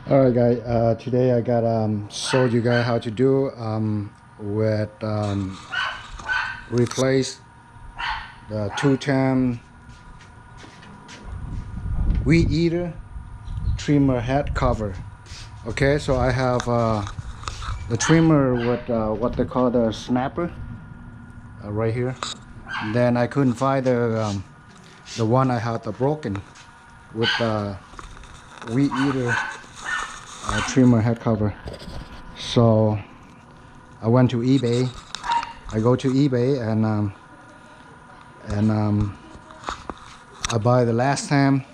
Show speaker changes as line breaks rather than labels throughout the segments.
Alright guys, today I got showed you guys how to do with replace the 2-time Weedeater trimmer head cover. Okay, so I have the trimmer with what they call the snapper right here. Then I couldn't find the one I had broken with the Weedeater trimmer head cover. So I went to eBay. I go to eBay and I buy the last time,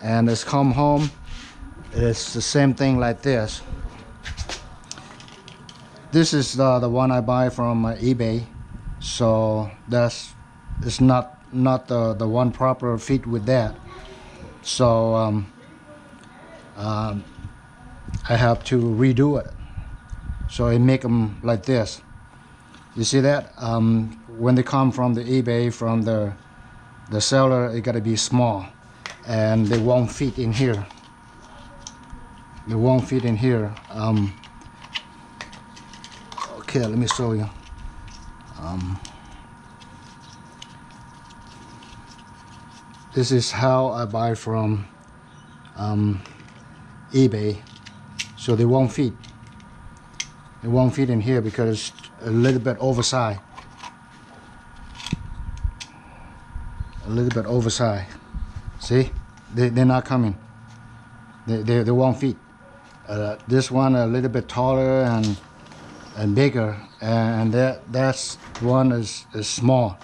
and it's come home. It's the same thing like this. This is the one I buy from eBay. So it's not the one proper fit with that. So I have to redo it. So I make them like this. You see that? When they come from the eBay, from the seller, it gotta be small, and they won't fit in here. They won't fit in here. Okay, let me show you. This is how I buy from eBay. So they won't fit. It won't fit in here because it's a little bit oversized. A little bit oversized. See? They're not coming. They won't fit. This one a little bit taller and bigger, and that's one is small.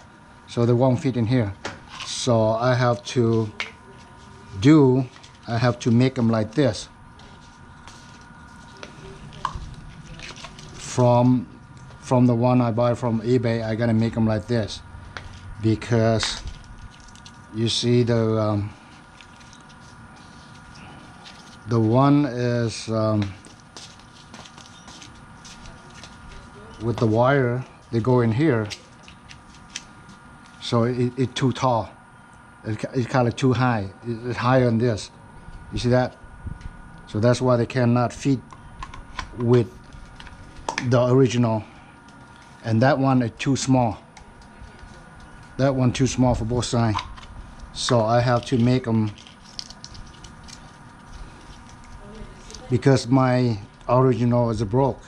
So they won't fit in here. So I have to make them like this. From the one I buy from eBay, I gotta make them like this, because you see the one is with the wire, they go in here, so it's too tall. It's kind of too high. It's higher than this. You see that? So that's why they cannot fit with the original. And that one is too small. That one too small for both sides. So I have to make them, because my original is broke.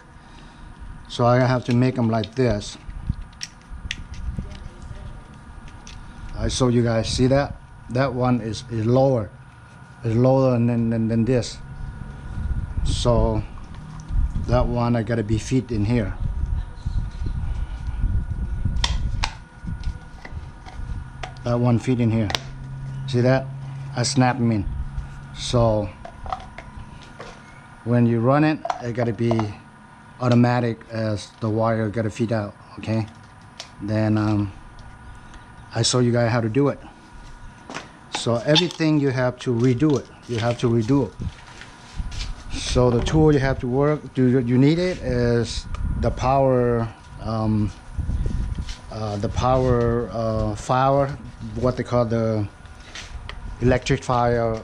So I have to make them like this. I show you guys. See that? That one is lower. It's lower than this. So that one I gotta be fit in here. That one fit in here. See that? I snap them in. So when you run it, it gotta be automatic, as the wire gotta fit out. Okay. Then I show you guys how to do it. So everything you have to redo it. You have to redo it. So the tool you have to you need it is the power file, what they call the electric file,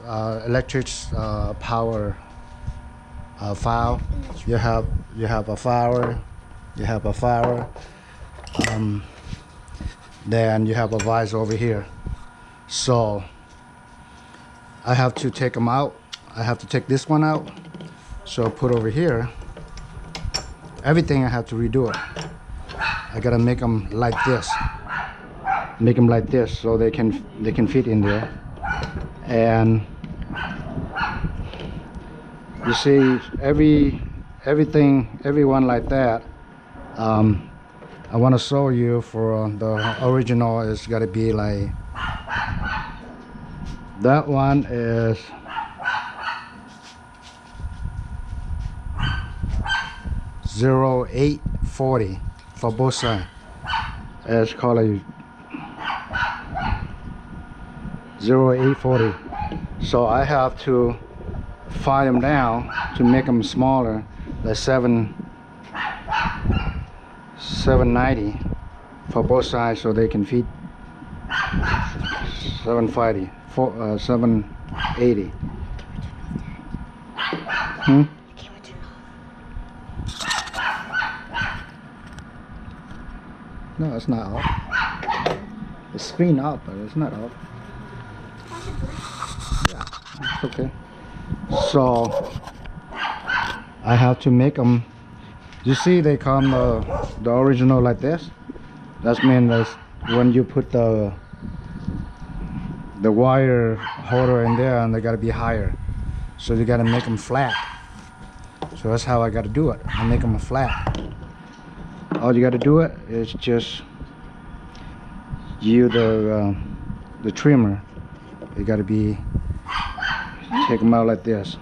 power file. You have a file. Then you have a visor over here. So I have to take them out. I have to take this one out. So put over here. Everything I have to redo it. I gotta make them like this. Make them like this so they can fit in there. And you see, everyone like that. I want to show you for the original is gotta be like that. One is 0840 for both sides. It's called a 0840. So I have to file them down to make them smaller, like 790 for both sides, so they can fit 780. Hmm?
Camera turn off.
No, it's not off. The screen off, but it's not off. Yeah, it's okay. So I have to make them. You see, they come the original like this. That means that when you put the wire holder in there, and they gotta be higher. So you gotta make them flat. So that's how I gotta do it. I make them flat. All you gotta do it is just use the trimmer. You gotta be take them out like this.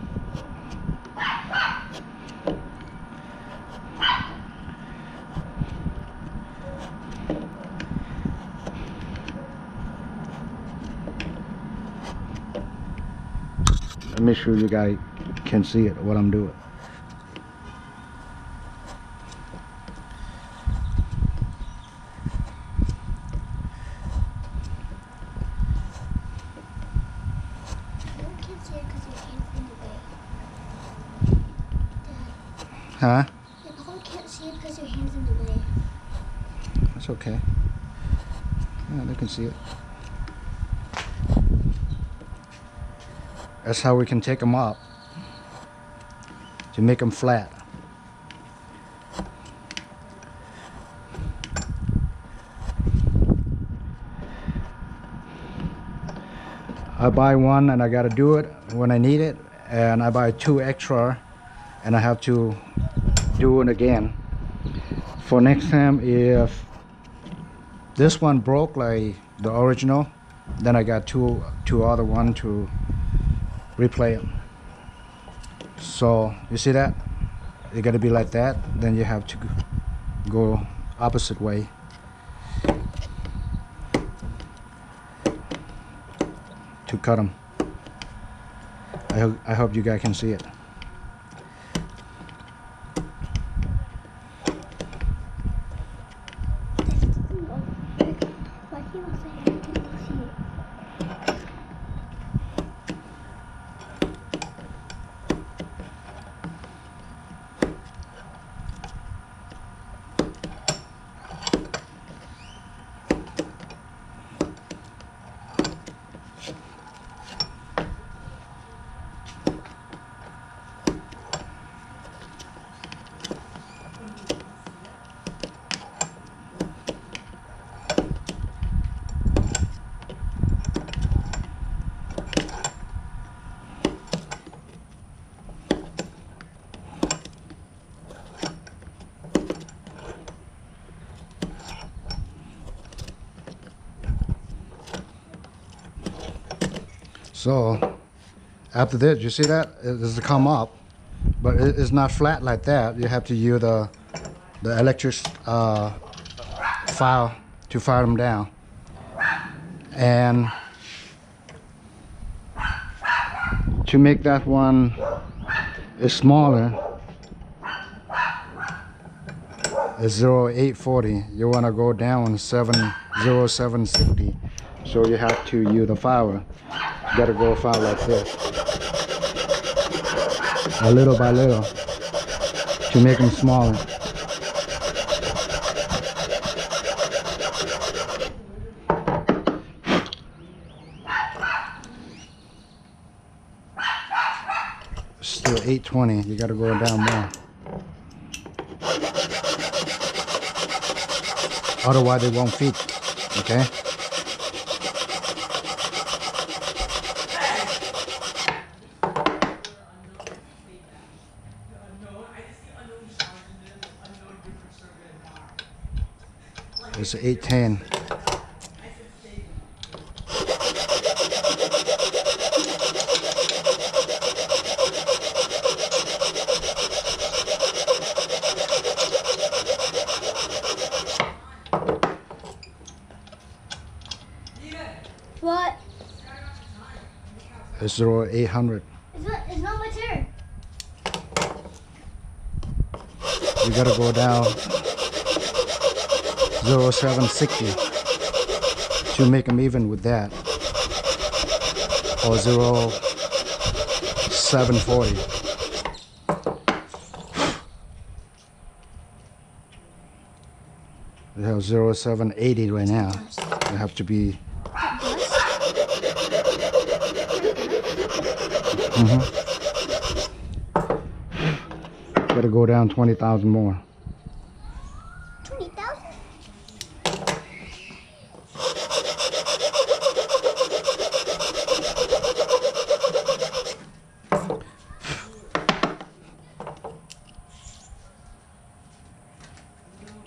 Let me make sure you guys can see it, what I'm doing. Huh?
Yeah, Paul can't see it because your hand's in the way.
That's okay. Yeah, they can see it. That's how we can take them up to make them flat. I buy one and I gotta do it when I need it, and I buy 2 extra and I have to do it again for next time. If this one broke like the original, then I got two other one to replay them. So you see that you got to be like that, then you have to go opposite way. To cut them. I hope you guys can see it. So after this, you see that it is to come up, but it is not flat like that. You have to use the electric file to fire them down. And to make that one is smaller, it's 0840. You want to go down 70760. So you have to use the file. You got to go file like this, a little by little, to make them smaller. Still 820. You got to go down more. Otherwise they won't fit. Okay. It's 810.
What?
It's 0800.
It's not my turn.
You gotta go down 0760 to make them even with that, or 0740. You have 0780 right now. You have to be. Gotta go down 20,000 more.
20,000?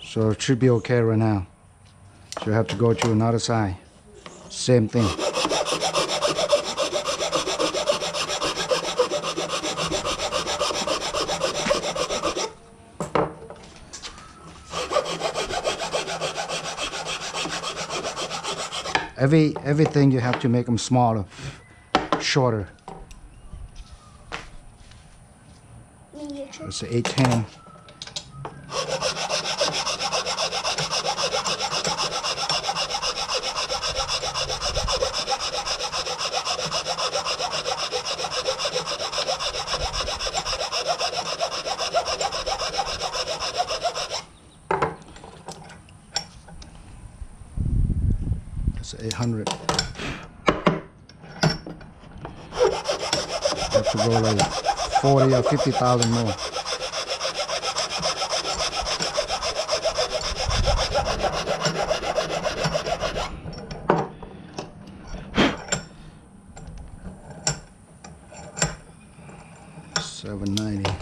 So it should be okay right now. So you have to go to another side. Same thing. Everything you have to make them smaller, shorter.
Miniature.
It's 810. It's 800. Have to go like 40 or 50,000 more. $790.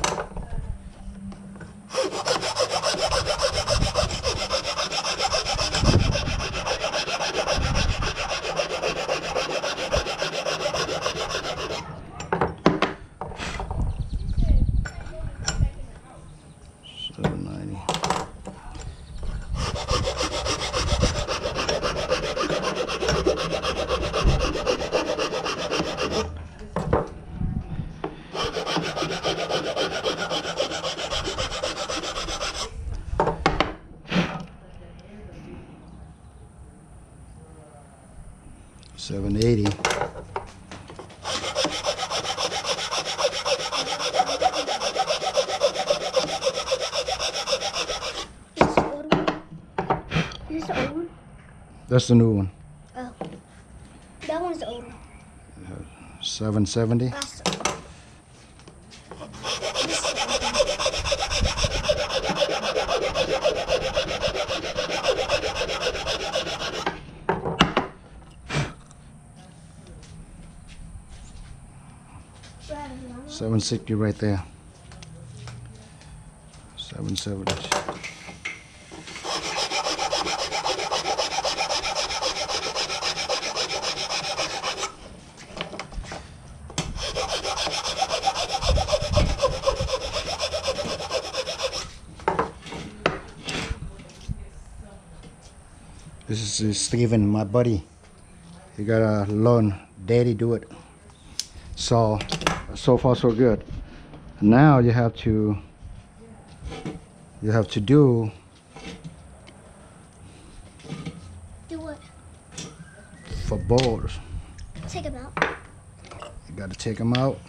$780.
Is this the old one?
That's the new one.
Oh. That one's the old one.
770.
That's
$760 right there. 770. This is Steven, my buddy. He gotta learn. Daddy do it. So far so good. Now you have to do
what?
For bolts.
Take them out.
You gotta take them out.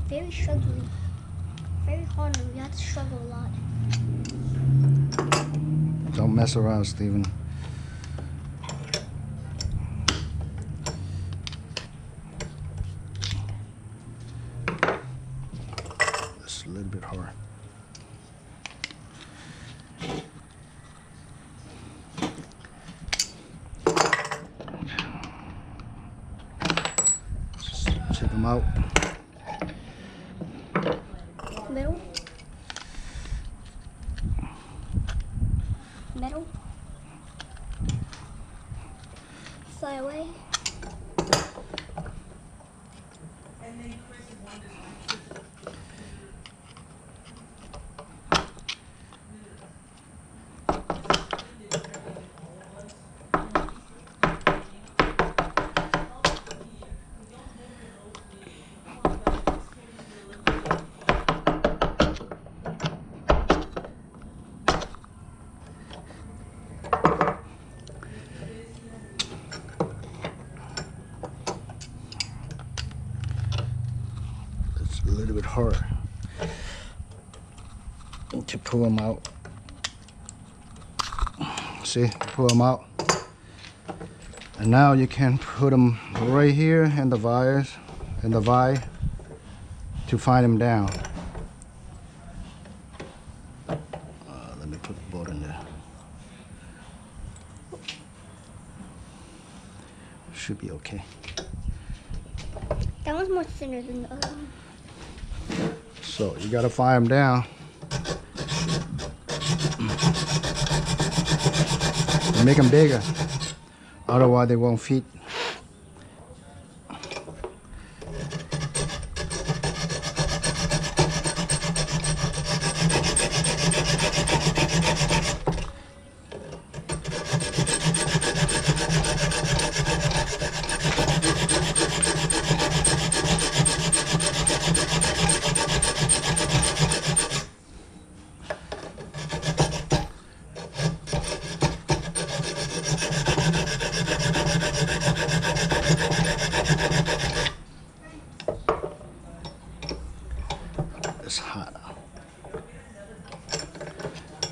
Very struggling. Very hard. We have to struggle a lot.
Don't mess around, Steven. It's a little bit hard. Just take them out.
Middle. Middle. Fly away.
little bit hard to pull them out. See, pull them out. And now you can put them right here in the vise, to find them down. Let me put both in there. Should be okay.
That one's more thinner than the other one.
So you gotta fire them down. And make them bigger. Otherwise they won't fit. It's hot.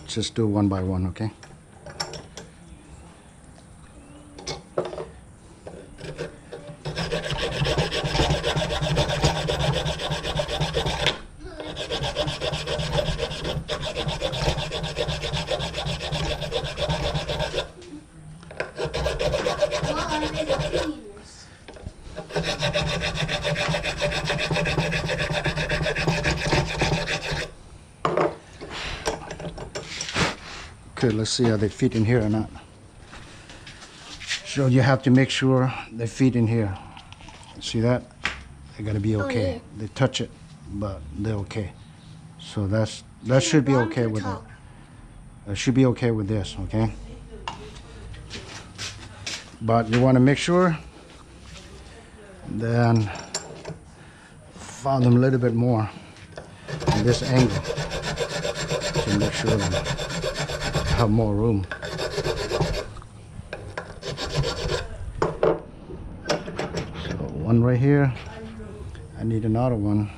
Just do one by one, okay? Okay, let's see how they fit in here or not. So you have to make sure they fit in here. See that? They gotta be okay.
Oh, yeah.
They touch it, but they're okay. So that should be okay with it. That should be okay with this, okay? But you want to make sure, then found them a little bit more in this angle to make sure they have more room. So one right here. I need another one